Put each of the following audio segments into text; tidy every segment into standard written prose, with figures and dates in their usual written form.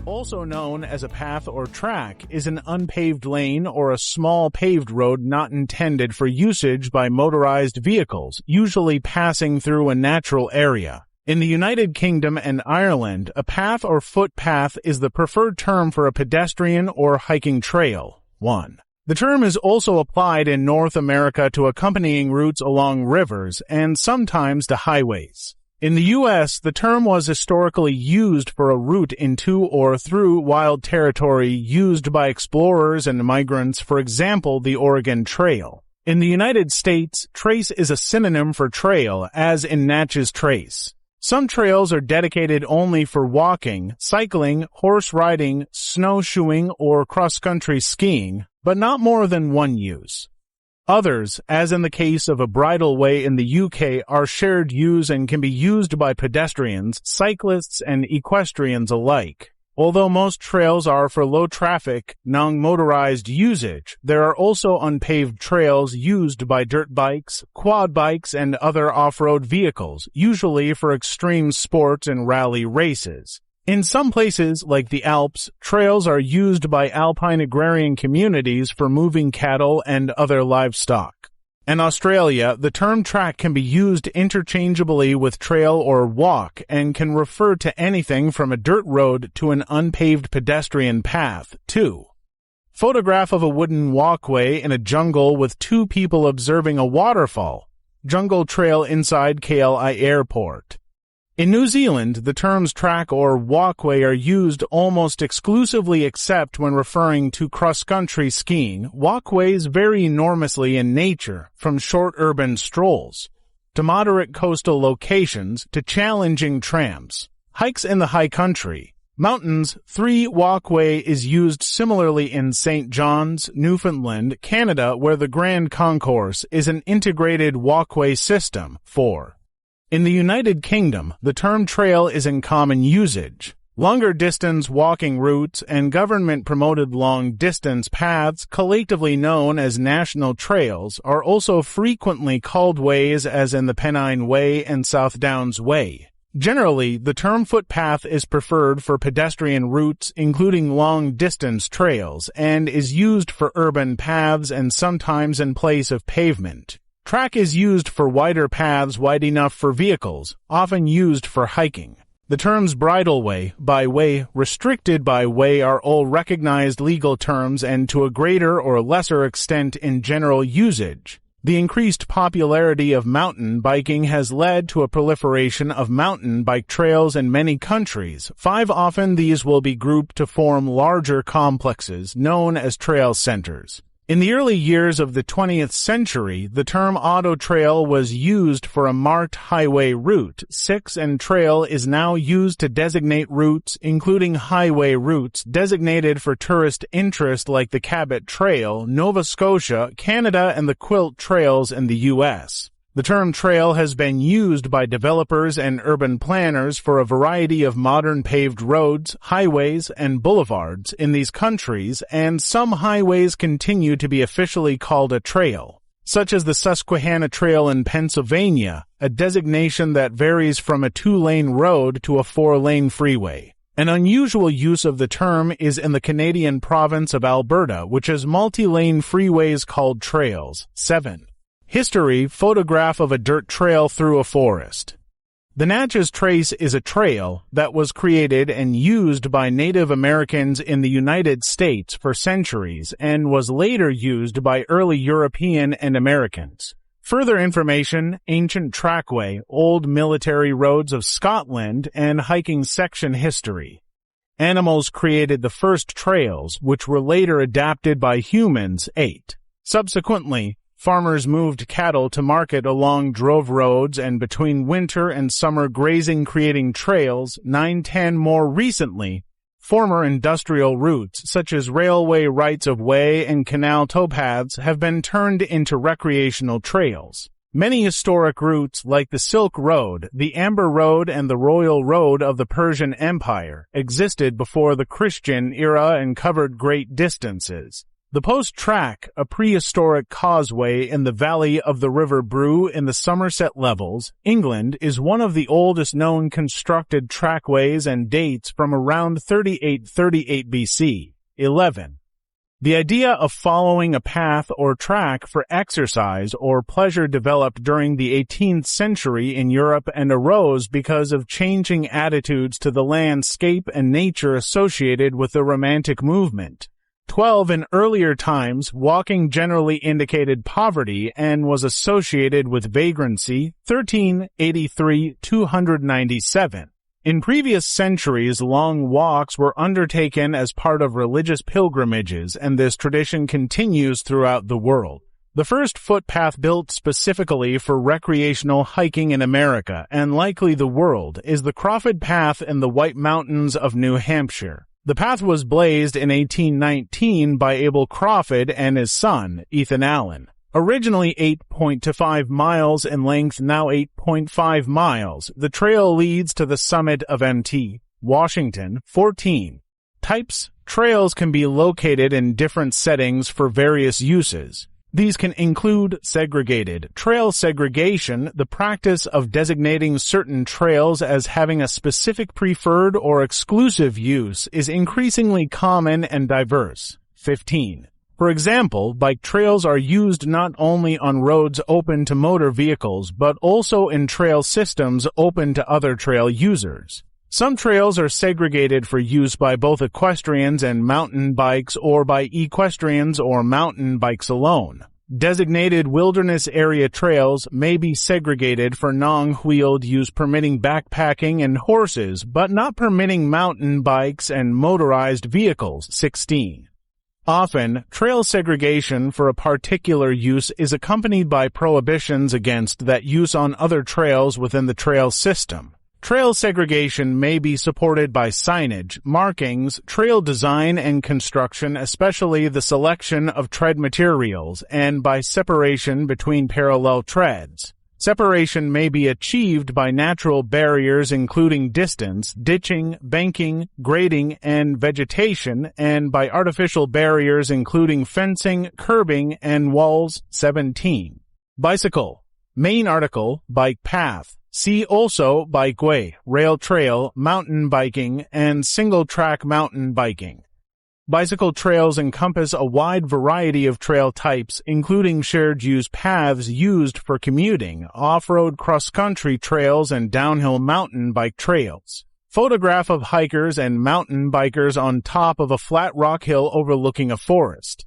Also known as a path or track, is an unpaved lane or a small paved road not intended for usage by motorized vehicles, usually passing through a natural area. In the United Kingdom and Ireland, a path or footpath is the preferred term for a pedestrian or hiking trail. 1. The term is also applied in North America to accompanying routes along rivers and sometimes to highways. In the U.S., the term was historically used for a route into or through wild territory used by explorers and migrants, for example, the Oregon Trail. In the United States, trace is a synonym for trail, as in Natchez Trace. Some trails are dedicated only for walking, cycling, horse riding, snowshoeing, or cross-country skiing, but not more than one use. Others, as in the case of a bridleway in the UK, are shared use and can be used by pedestrians, cyclists, and equestrians alike. Although most trails are for low-traffic, non-motorized usage, there are also unpaved trails used by dirt bikes, quad bikes, and other off-road vehicles, usually for extreme sports and rally races. In some places, like the Alps, trails are used by alpine agrarian communities for moving cattle and other livestock. In Australia, the term track can be used interchangeably with trail or walk and can refer to anything from a dirt road to an unpaved pedestrian path. 2. Photograph of a wooden walkway in a jungle with two people observing a waterfall. Jungle trail inside KLI Airport. In New Zealand, the terms track or walkway are used almost exclusively except when referring to cross-country skiing. Walkways vary enormously in nature, from short urban strolls to moderate coastal locations to challenging tramps. Hikes in the high country. Mountains, 3 walkway is used similarly in St. John's, Newfoundland, Canada, where the Grand Concourse is an integrated walkway system. 4. In the United Kingdom, the term trail is in common usage. Longer-distance walking routes and government-promoted long-distance paths, collectively known as national trails, are also frequently called ways, as in the Pennine Way and South Downs Way. Generally, the term footpath is preferred for pedestrian routes, including long-distance trails, and is used for urban paths and sometimes in place of pavement. Track is used for wider paths wide enough for vehicles, often used for hiking. The terms bridleway, byway, restricted byway are all recognized legal terms and to a greater or lesser extent in general usage. The increased popularity of mountain biking has led to a proliferation of mountain bike trails in many countries. 5 Often these will be grouped to form larger complexes known as trail centers. In the early years of the 20th century, the term auto trail was used for a marked highway route. 6 And trail is now used to designate routes, including highway routes designated for tourist interest like the Cabot Trail, Nova Scotia, Canada, and the Quilt Trails in the U.S. The term trail has been used by developers and urban planners for a variety of modern paved roads, highways, and boulevards in these countries, and some highways continue to be officially called a trail, such as the Susquehanna Trail in Pennsylvania, a designation that varies from a 2-lane road to a 4-lane freeway. An unusual use of the term is in the Canadian province of Alberta, which has multi-lane freeways called trails. 7. History, photograph of a dirt trail through a forest. The Natchez Trace is a trail that was created and used by Native Americans in the United States for centuries and was later used by early European and Americans. Further information, ancient trackway, old military roads of Scotland, and hiking section history. Animals created the first trails, which were later adapted by humans. 8. Subsequently, farmers moved cattle to market along drove roads and between winter and summer grazing, creating trails. 9-10 More recently, former industrial routes such as railway rights-of-way and canal towpaths have been turned into recreational trails. Many historic routes like the Silk Road, the Amber Road, and the Royal Road of the Persian Empire existed before the Christian era and covered great distances. The Post Track, a prehistoric causeway in the valley of the River Brue in the Somerset Levels, England, is one of the oldest known constructed trackways and dates from around 3838 BC. 11. The idea of following a path or track for exercise or pleasure developed during the 18th century in Europe and arose because of changing attitudes to the landscape and nature associated with the Romantic movement. 12. In earlier times, walking generally indicated poverty and was associated with vagrancy. 13. 83-297. In previous centuries, long walks were undertaken as part of religious pilgrimages, and this tradition continues throughout the world. The first footpath built specifically for recreational hiking in America, and likely the world, is the Crawford Path in the White Mountains of New Hampshire. The path was blazed in 1819 by Abel Crawford and his son, Ethan Allen. Originally 8.25 miles in length, now 8.5 miles, the trail leads to the summit of Mt. Washington. 14. Types. Trails can be located in different settings for various uses. These can include segregated. Trail segregation, the practice of designating certain trails as having a specific preferred or exclusive use, is increasingly common and diverse. 15. For example, bike trails are used not only on roads open to motor vehicles, but also in trail systems open to other trail users. Some trails are segregated for use by both equestrians and mountain bikes or by equestrians or mountain bikes alone. Designated wilderness area trails may be segregated for non-wheeled use permitting backpacking and horses, but not permitting mountain bikes and motorized vehicles. 16. Often, trail segregation for a particular use is accompanied by prohibitions against that use on other trails within the trail system. Trail segregation may be supported by signage, markings, trail design and construction, especially the selection of tread materials, and by separation between parallel treads. Separation may be achieved by natural barriers including distance, ditching, banking, grading, and vegetation, and by artificial barriers including fencing, curbing, and walls. 17. Bicycle. Main article, bike path. See also bikeway, rail trail, mountain biking, and single-track mountain biking. Bicycle trails encompass a wide variety of trail types, including shared-use paths used for commuting, off-road cross-country trails, and downhill mountain bike trails. Photograph of hikers and mountain bikers on top of a flat rock hill overlooking a forest.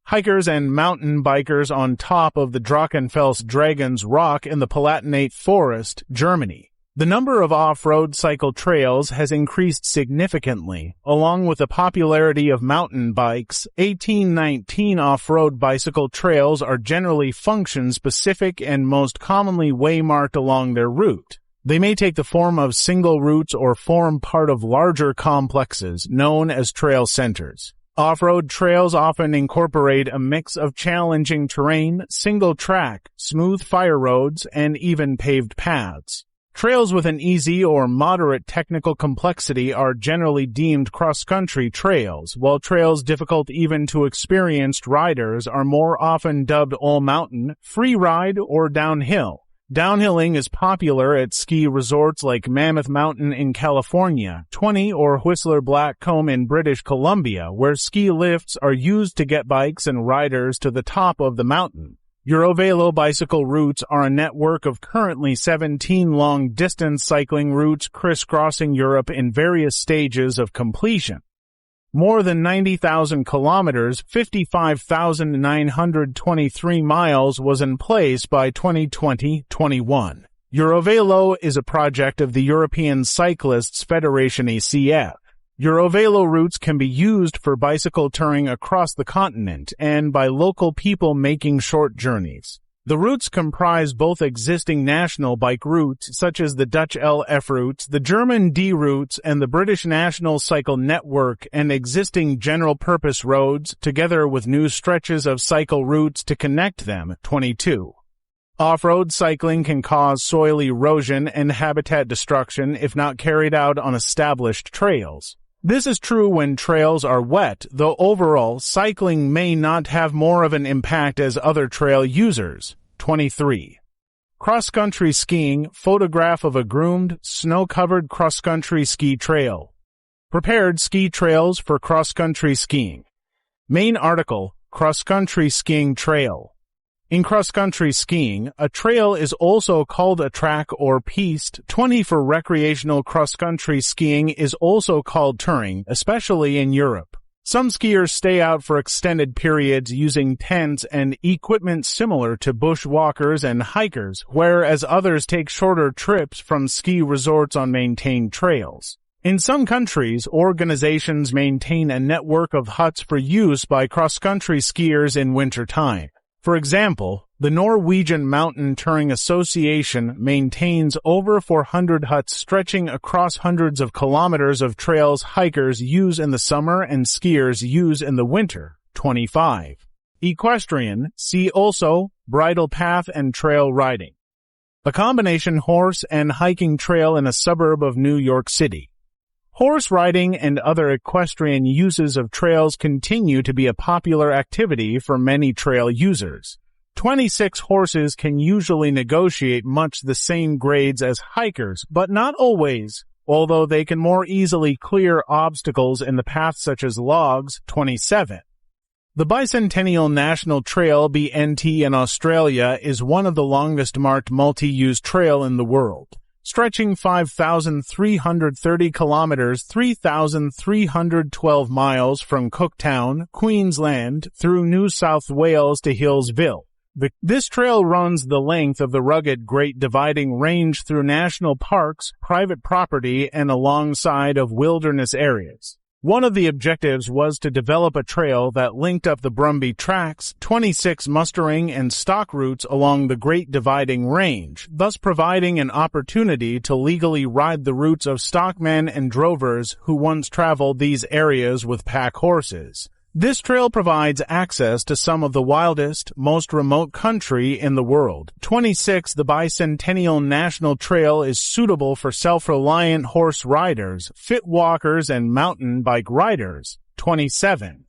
Hikers and mountain bikers on top of the Drachenfels Dragon's Rock in the Palatinate Forest, Germany. The number of off-road cycle trails has increased significantly, along with the popularity of mountain bikes. 1819 off-road bicycle trails are generally function-specific and most commonly waymarked along their route. They may take the form of single routes or form part of larger complexes known as trail centers. Off-road trails often incorporate a mix of challenging terrain, single track, smooth fire roads, and even paved paths. Trails with an easy or moderate technical complexity are generally deemed cross-country trails, while trails difficult even to experienced riders are more often dubbed all-mountain, free ride, or downhill. Downhilling is popular at ski resorts like Mammoth Mountain in California, 20 or Whistler Blackcomb in British Columbia, where ski lifts are used to get bikes and riders to the top of the mountain. Eurovelo bicycle routes are a network of currently 17 long-distance cycling routes crisscrossing Europe in various stages of completion. More than 90,000 kilometers, 55,923 miles was in place by 2020-21. Eurovelo is a project of the European Cyclists Federation ECF. Eurovelo routes can be used for bicycle touring across the continent and by local people making short journeys. The routes comprise both existing national bike routes, such as the Dutch LF routes, the German D routes, and the British National Cycle Network, and existing general-purpose roads, together with new stretches of cycle routes to connect them. 22. Off-road cycling can cause soil erosion and habitat destruction if not carried out on established trails. This is true when trails are wet, though overall, cycling may not have more of an impact as other trail users. 23. Cross-country skiing, photograph of a groomed, snow-covered cross-country ski trail. Prepared ski trails for cross-country skiing. Main article, cross-country skiing trail. In cross-country skiing, a trail is also called a track or piste. 20 for recreational cross-country skiing is also called touring, especially in Europe. Some skiers stay out for extended periods using tents and equipment similar to bushwalkers and hikers, whereas others take shorter trips from ski resorts on maintained trails. In some countries, organizations maintain a network of huts for use by cross-country skiers in winter time. For example, the Norwegian Mountain Touring Association maintains over 400 huts stretching across hundreds of kilometers of trails hikers use in the summer and skiers use in the winter. 25. Equestrian, see also, bridle path and trail riding. A combination horse and hiking trail in a suburb of New York City. Horse riding and other equestrian uses of trails continue to be a popular activity for many trail users. 26 horses can usually negotiate much the same grades as hikers, but not always, although they can more easily clear obstacles in the path such as logs. 27. The Bicentennial National Trail (BNT) in Australia is one of the longest marked multi-use trail in the world. Stretching 5,330 kilometers, 3,312 miles from Cooktown, Queensland, through New South Wales to Hillsville. This trail runs the length of the rugged Great Dividing Range through national parks, private property, and alongside of wilderness areas. One of the objectives was to develop a trail that linked up the Brumby Tracks, 26 mustering and stock routes along the Great Dividing Range, thus providing an opportunity to legally ride the routes of stockmen and drovers who once traveled these areas with pack horses. This trail provides access to some of the wildest, most remote country in the world. 26. The Bicentennial National Trail is suitable for self-reliant horse riders, fit walkers, and mountain bike riders. 27.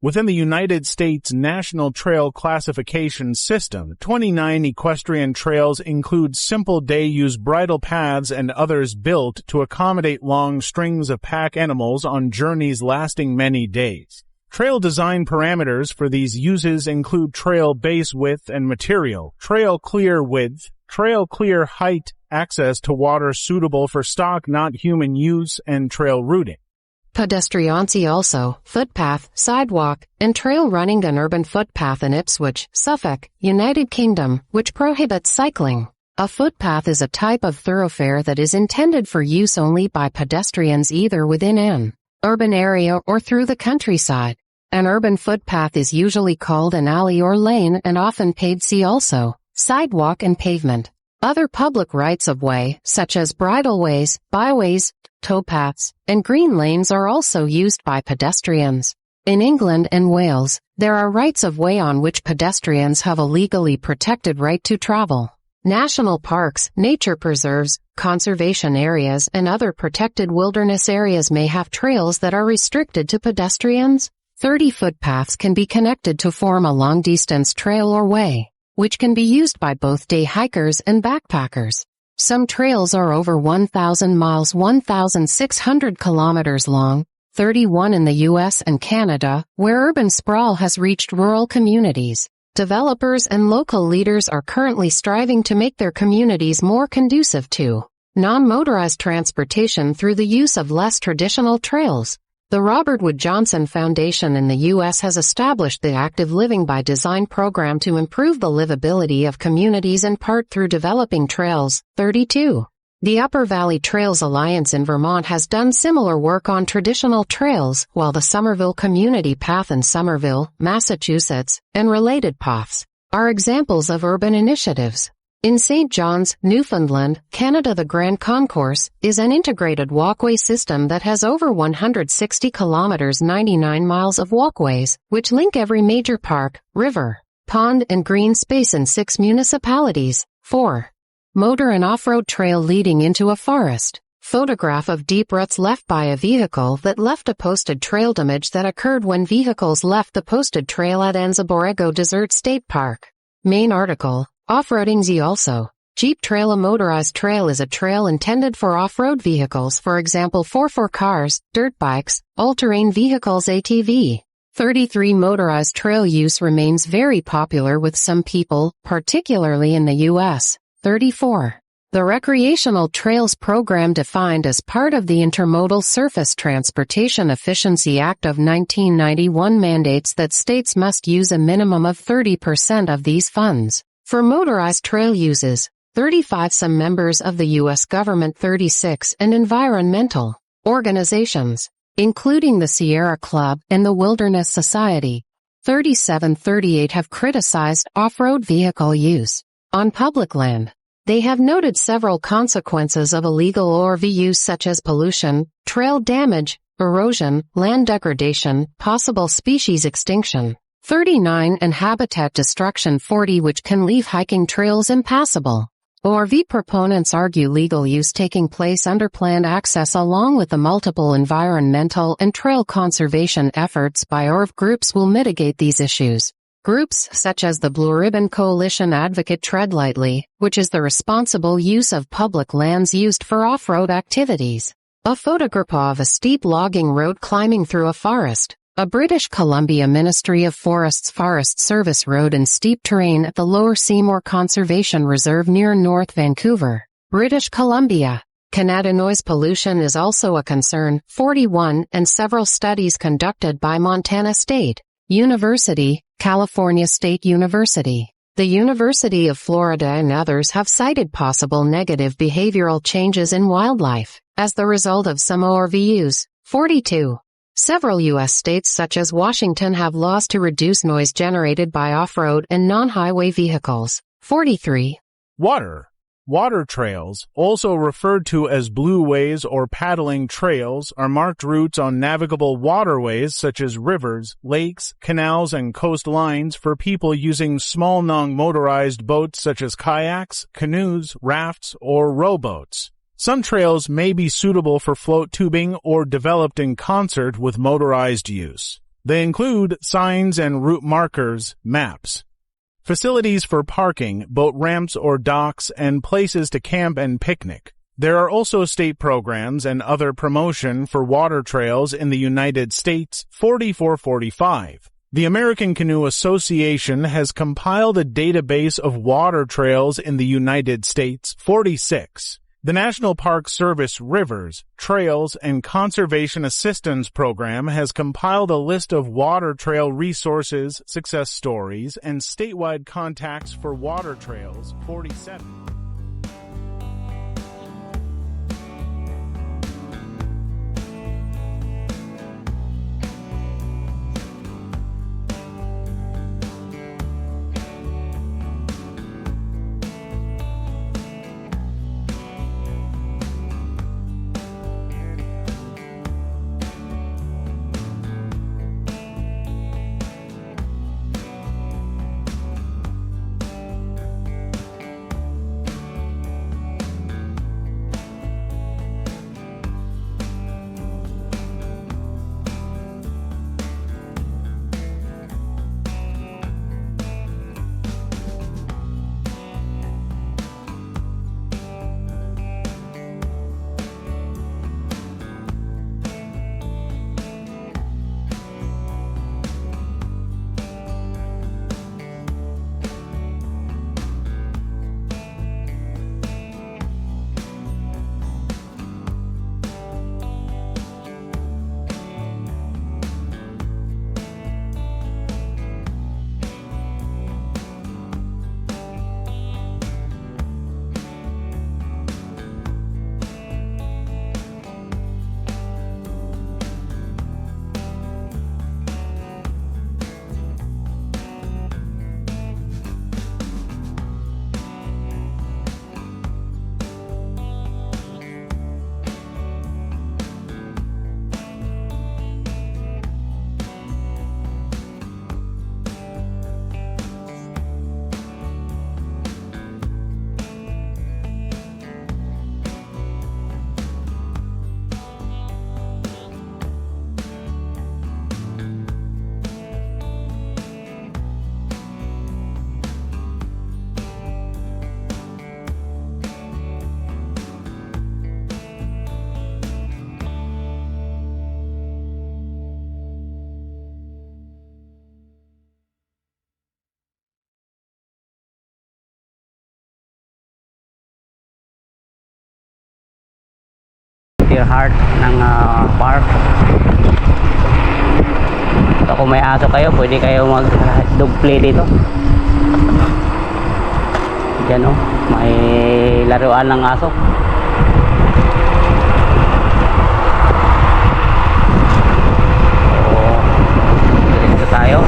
Within the United States National Trail Classification System, 29 equestrian trails include simple day-use bridle paths and others built to accommodate long strings of pack animals on journeys lasting many days. Trail design parameters for these uses include trail base width and material, trail clear width, trail clear height, access to water suitable for stock not human use, and trail routing. Pedestrians see also footpath, sidewalk, and trail running. An urban footpath in Ipswich, Suffolk, United Kingdom, which prohibits cycling. A footpath is a type of thoroughfare that is intended for use only by pedestrians either within an urban area or through the countryside. An urban footpath is usually called an alley or lane and often paved. See also sidewalk and pavement. Other public rights-of-way, such as bridleways, byways, towpaths, and green lanes are also used by pedestrians. In England and Wales, there are rights-of-way on which pedestrians have a legally protected right to travel. National parks, nature preserves, conservation areas, and other protected wilderness areas may have trails that are restricted to pedestrians. 30 footpaths can be connected to form a long-distance trail or way, which can be used by both day hikers and backpackers. Some trails are over 1,000 miles, 1,600 kilometers long, 31 in the U.S. and Canada, where urban sprawl has reached rural communities. Developers and local leaders are currently striving to make their communities more conducive to non-motorized transportation through the use of less traditional trails. The Robert Wood Johnson Foundation in the U.S. has established the Active Living by Design program to improve the livability of communities in part through developing trails. 32. The Upper Valley Trails Alliance in Vermont has done similar work on traditional trails, while the Somerville Community Path in Somerville, Massachusetts, and related paths are examples of urban initiatives. In St. John's, Newfoundland, Canada, the Grand Concourse is an integrated walkway system that has over 160 kilometers 99 miles of walkways, which link every major park, river, pond, and green space in 6 municipalities. 4. Motor and off-road trail leading into a forest. Photograph of deep ruts left by a vehicle that left a posted trail. Damage that occurred when vehicles left the posted trail at Anza Borrego Desert State Park. Main article, Off-roading Z. Also, Jeep Trail. A motorized trail is a trail intended for off-road vehicles, for example 4x4 cars, dirt bikes, all-terrain vehicles ATV. 33 Motorized trail use remains very popular with some people, particularly in the U.S. 34. The Recreational Trails Program, defined as part of the Intermodal Surface Transportation Efficiency Act of 1991, mandates that states must use a minimum of 30% of these funds for motorized trail uses. 35 Some members of the U.S. government, 36, and environmental organizations, including the Sierra Club and the Wilderness Society. 37 38 have criticized off-road vehicle use on public land. They have noted several consequences of illegal ORV use, such as pollution, trail damage, erosion, land degradation, possible species extinction. 39 and habitat destruction. 40 which can leave hiking trails impassable. ORV proponents argue legal use taking place under planned access, along with the multiple environmental and trail conservation efforts by ORV groups, will mitigate these issues. Groups such as the Blue Ribbon Coalition advocate tread lightly, which is the responsible use of public lands used for off-road activities. A photograph of a steep logging road climbing through a forest. A British Columbia Ministry of Forests Forest Service road in steep terrain at the Lower Seymour Conservation Reserve near North Vancouver, British Columbia. Canada. Noise pollution is also a concern. 41 and several studies conducted by Montana State University, California State University, the University of Florida, and others have cited possible negative behavioral changes in wildlife as the result of some ORV use. 42. Several U.S. states such as Washington have laws to reduce noise generated by off-road and non-highway vehicles. 43. Water trails, also referred to as blueways or paddling trails, are marked routes on navigable waterways such as rivers, lakes, canals, and coastlines for people using small non-motorized boats such as kayaks, canoes, rafts, or rowboats. Some trails may be suitable for float tubing or developed in concert with motorized use. They include signs and route markers, maps, facilities for parking, boat ramps or docks, and places to camp and picnic. There are also state programs and other promotion for water trails in the United States. 4445. The American Canoe Association has compiled a database of water trails in the United States. 46. The National Park Service Rivers, Trails, and Conservation Assistance Program has compiled a list of water trail resources, success stories, and statewide contacts for water trails. 47. center heart ng park. So kung may aso kayo, pwede kayo mag dog play dito. Diyan oh, may laruan ng aso. So dito tayo.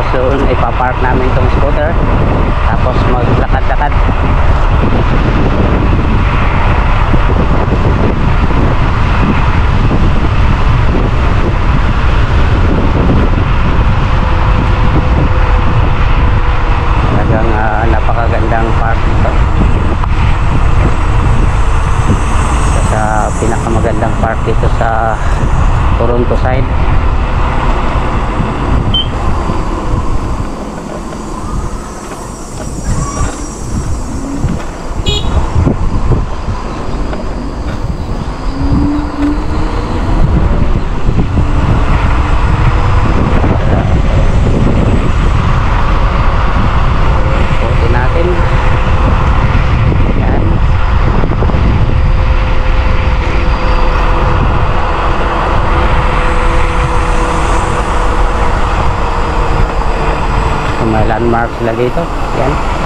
Soon ipapark namin tong scooter, tapos maglakad-lakad. Talagang napakagandang park ito. Sa pinakamagandang park dito sa Toronto side. May landmark sila dito. Yan.